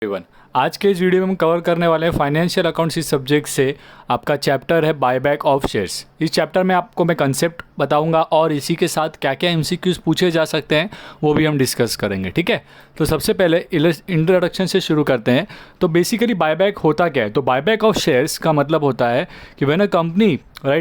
Everyone, आज के इस वीडियो में हम कवर करने वाले हैं फाइनेंशियल अकाउंट्स इस सब्जेक्ट से आपका चैप्टर है बायबैक ऑफ शेयर्स। इस चैप्टर में आपको मैं कंसेप्ट बताऊंगा और इसी के साथ क्या क्या एमसीक्यूज पूछे जा सकते हैं वो भी हम डिस्कस करेंगे। ठीक है, तो सबसे पहले इंट्रोडक्शन से शुरू करते हैं। तो बेसिकली बायबैक होता क्या है? तो बायबैक ऑफ शेयर्स का मतलब होता है कि when a company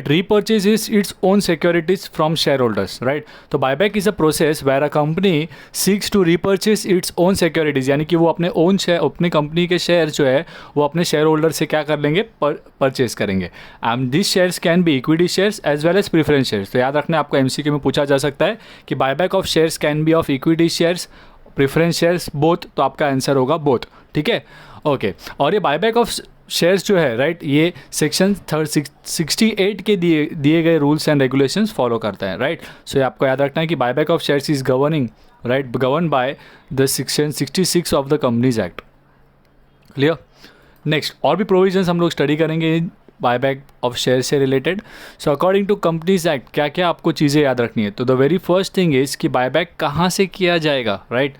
repurchases its own securities from shareholders, right? तो buyback is a process where a company seeks to repurchase its own securities, यानी कि वो अपने ओन शेयर, अपनी कंपनी के शेयर जो है वो अपने शेयर होल्डर से क्या कर लेंगे, परचेज करेंगे। And this shares can be equity shares as well as preference shares. तो याद रखना, आपको एमसीक्यू में पूछा जा सकता है कि buyback of shares can B of equity shares, preference shares, both. तो आपका आंसर होगा बोथ। ठीक है, ओके। और ये बायबैक ऑफ शेयर्स जो है, राइट, ये सेक्शन 68 के दिए गए रूल्स एंड रेगुलेशंस फॉलो करता है, राइट। सो आपको याद रखना है कि buyback of shares is govern by the section 66 ऑफ द कंपनीज एक्ट। क्लियर? नेक्स्ट, और भी प्रोविजंस हम लोग स्टडी करेंगे बायबैक ऑफ शेयर से related. So according to companies act क्या क्या आपको चीज़ें याद रखनी है? तो the very first thing is कि बायबैक कहाँ से किया जाएगा, right.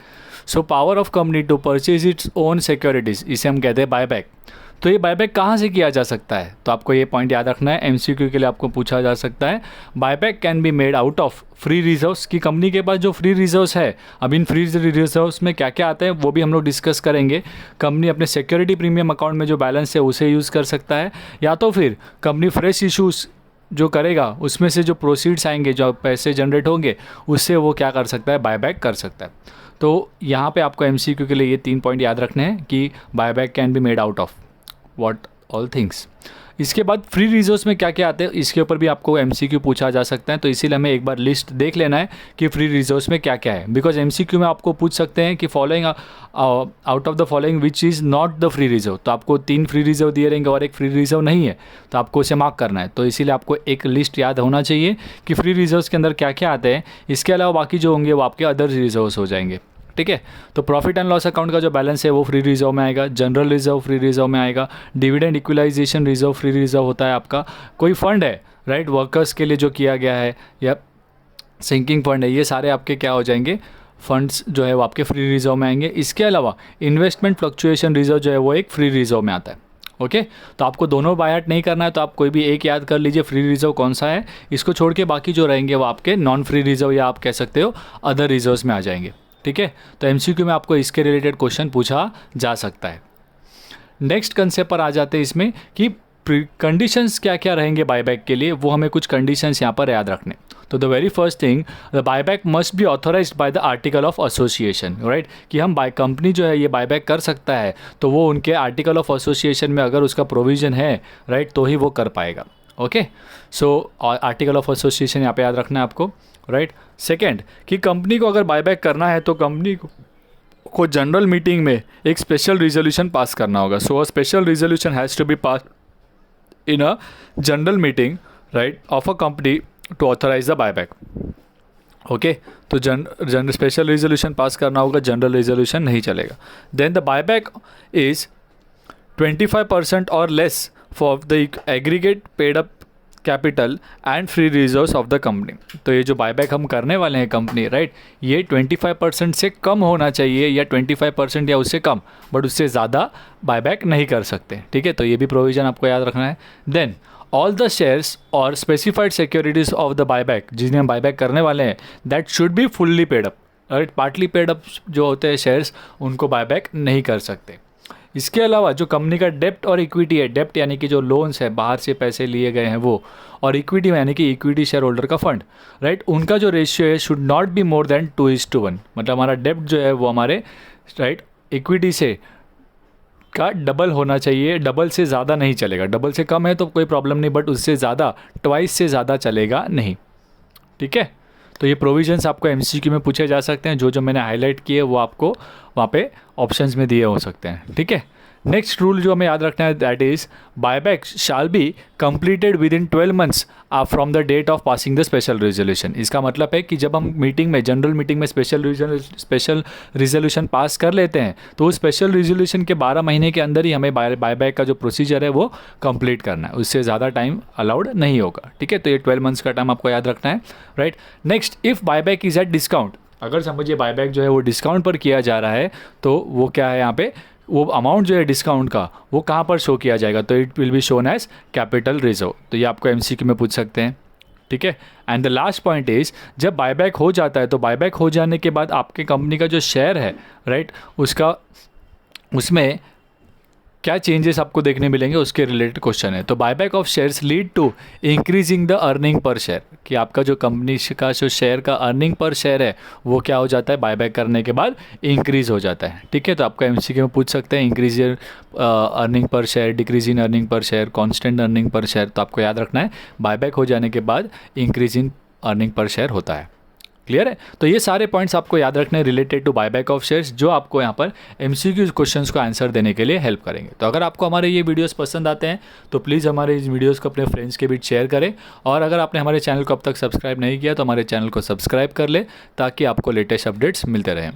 So power of company to purchase its own securities, इसे हम कहते हैं बायबैक। तो ये बायबैक कहाँ से किया जा सकता है? तो आपको ये पॉइंट याद रखना है, एमसीक्यू के लिए आपको पूछा जा सकता है। Buyback can be made out of free reserves, की कंपनी के पास जो फ्री रिजर्व्स है, अब इन फ्री रिजर्व्स में क्या क्या आता है वो भी हम लोग डिस्कस करेंगे। कंपनी अपने सिक्योरिटी प्रीमियम अकाउंट में जो बैलेंस है उसे यूज़ कर सकता है, या तो फिर कंपनी फ्रेश इशूज़ जो करेगा उसमें से जो प्रोसीड्स आएंगे, जो पैसे जनरेट होंगे, उससे वो क्या कर सकता है, बायबैक कर सकता है। तो यहाँ पे आपको एमसीक्यू के लिए ये 3 पॉइंट याद रखने हैं कि buyback can be made out of what all things. इसके बाद फ्री रिजर्व्स में क्या क्या आते हैं, इसके ऊपर भी आपको एमसीक्यू पूछा जा सकता है। तो इसीलिए हमें एक बार लिस्ट देख लेना है कि फ्री रिजर्व्स में क्या क्या है, बिकॉज एमसीक्यू में आपको पूछ सकते हैं कि following out of the following which is not the free reserve. तो आपको 3 फ्री रिजर्व दिए रहेंगे और एक फ्री रिजर्व नहीं है, तो आपको उसे मार्क करना है। तो इसीलिए आपको एक लिस्ट याद होना चाहिए कि फ्री रिजर्व्स के अंदर क्या क्या आते हैं। इसके अलावा बाकी जो होंगे वो आपके अदर रिजर्व्स हो जाएंगे। ठीक है, तो प्रॉफिट एंड लॉस अकाउंट का जो बैलेंस है वो फ्री रिजर्व में आएगा, जनरल रिजर्व फ्री रिजर्व में आएगा, dividend equalisation reserve free reserve होता है आपका। कोई फंड है, राइट, वर्कर्स के लिए जो किया गया है, या सिंकिंग फंड है, ये सारे आपके क्या हो जाएंगे, फंड्स जो है वो आपके फ्री रिजर्व में आएंगे। इसके अलावा इन्वेस्टमेंट फ्लक्चुएशन रिजर्व जो है वो एक फ्री रिजर्व में आता है। ओके, तो आपको दोनों बाय आउट नहीं करना है, तो आप कोई भी एक याद कर लीजिए फ्री रिजर्व कौन सा है। इसको छोड़ के बाकी जो रहेंगे वो आपके नॉन फ्री रिजर्व, या आप कह सकते हो अदर रिजर्व्स में आ जाएंगे। ठीक है, तो एमसीक्यू में आपको इसके रिलेटेड क्वेश्चन पूछा जा सकता है। नेक्स्ट कंसेप्ट पर आ जाते हैं इसमें कि कंडीशंस क्या क्या रहेंगे बायबैक के लिए, वो हमें कुछ कंडीशंस यहाँ पर याद रखने। तो the very first thing, the buyback must be authorised by the article of association, right, कि हम कंपनी जो है ये बायबैक कर सकता है तो वो उनके आर्टिकल ऑफ एसोसिएशन में अगर उसका प्रोविजन है, राइट, तो ही वो कर पाएगा। Okay, so article of association यहाँ पे याद रखना है आपको, राइट। सेकेंड, कि कंपनी को अगर बायबैक करना है तो कंपनी को जनरल मीटिंग में एक स्पेशल रिजोल्यूशन पास करना होगा। So a special resolution has to be pass in a general meeting, right, of a company to authorise the buyback. Okay, तो जनरल स्पेशल रिजोल्यूशन पास करना होगा, general resolution नहीं चलेगा। Then the buyback is 25% और less for the aggregate paid up capital and free reserves of the company. तो ये जो buyback हम करने वाले हैं कंपनी, राइट, ये 25% से कम होना चाहिए, या 25% या उससे कम, बट उससे ज़्यादा बायबैक नहीं कर सकते। ठीक है, तो ये भी प्रोविज़न आपको याद रखना है। देन ऑल द शेयर्स और specified securities of the buyback, जिन्हें हम बायबैक करने वाले हैं, that should be fully paid up, right. Partly paid up जो होते हैं शेयर्स, उनको बायबैक नहीं कर सकते। इसके अलावा जो कंपनी का डेप्ट और इक्विटी है, डेप्ट यानी कि जो लोन्स है, बाहर से पैसे लिए गए हैं वो, और इक्विटी यानी कि इक्विटी शेयर होल्डर का फंड, राइट, उनका जो रेशियो है should not be more than 2:1। मतलब हमारा डेप्ट जो है वो हमारे, राइट, इक्विटी से का डबल होना चाहिए, डबल से ज़्यादा नहीं चलेगा। डबल से कम है तो कोई प्रॉब्लम नहीं, बट उससे ज़्यादा, ट्वाइस से ज़्यादा चलेगा नहीं। ठीक है, तो ये प्रोविजंस आपको एमसीक्यू में पूछे जा सकते हैं। जो जो मैंने हाईलाइट किए वो आपको वहाँ पे ऑप्शंस में दिए हो सकते हैं। ठीक है, नेक्स्ट रूल जो हमें याद रखना है, that is buyback shall be completed within 12 months from the date of passing the special resolution. इसका मतलब है कि जब हम मीटिंग में, जनरल मीटिंग में स्पेशल रिजोल्यूशन पास कर लेते हैं, तो उस स्पेशल रिजोल्यूशन के 12 महीने के अंदर ही हमें बायबैक का जो प्रोसीजर है वो कंप्लीट करना है, उससे ज़्यादा टाइम अलाउड नहीं होगा। ठीक है, तो ये 12 मंथ्स का टाइम आपको याद रखना है, right. Next, if buyback is at discount, अगर समझिए बायबैक जो है वो डिस्काउंट पर किया जा रहा है, तो वो क्या है यहाँ पे वो अमाउंट जो है डिस्काउंट का वो कहाँ पर शो किया जाएगा, तो it will be shown as capital reserve. तो ये आपको एमसीक्यू में पूछ सकते हैं, ठीक है। And the last point is, जब बायबैक हो जाता है तो बायबैक हो जाने के बाद आपके कंपनी का जो शेयर है, राइट, उसमें क्या चेंजेस आपको देखने मिलेंगे, उसके रिलेटेड क्वेश्चन है। तो buyback of shares lead to increasing the earning per share, कि आपका जो कंपनी का जो शेयर का अर्निंग पर शेयर है वो क्या हो जाता है, बायबैक करने के बाद इंक्रीज हो जाता है, ठीक है। तो आपका एमसीक्यू में पूछ सकते हैं increase earning per share, decrease in earning per share, constant earning per share. तो आपको याद रखना है बायबैक हो जाने के बाद increase in earning per share होता है। क्लियर है। तो ये सारे पॉइंट्स आपको याद रखने हैं related to buyback of shares, जो आपको यहाँ पर एमसीक्यू क्वेश्चंस को आंसर देने के लिए हेल्प करेंगे। तो अगर आपको हमारे ये वीडियोस पसंद आते हैं तो प्लीज़ हमारे इस वीडियोस को अपने फ्रेंड्स के बीच शेयर करें, और अगर आपने हमारे चैनल को अब तक सब्सक्राइब नहीं किया तो हमारे चैनल को सब्सक्राइब कर ले, ताकि आपको लेटेस्ट अपडेट्स मिलते रहें।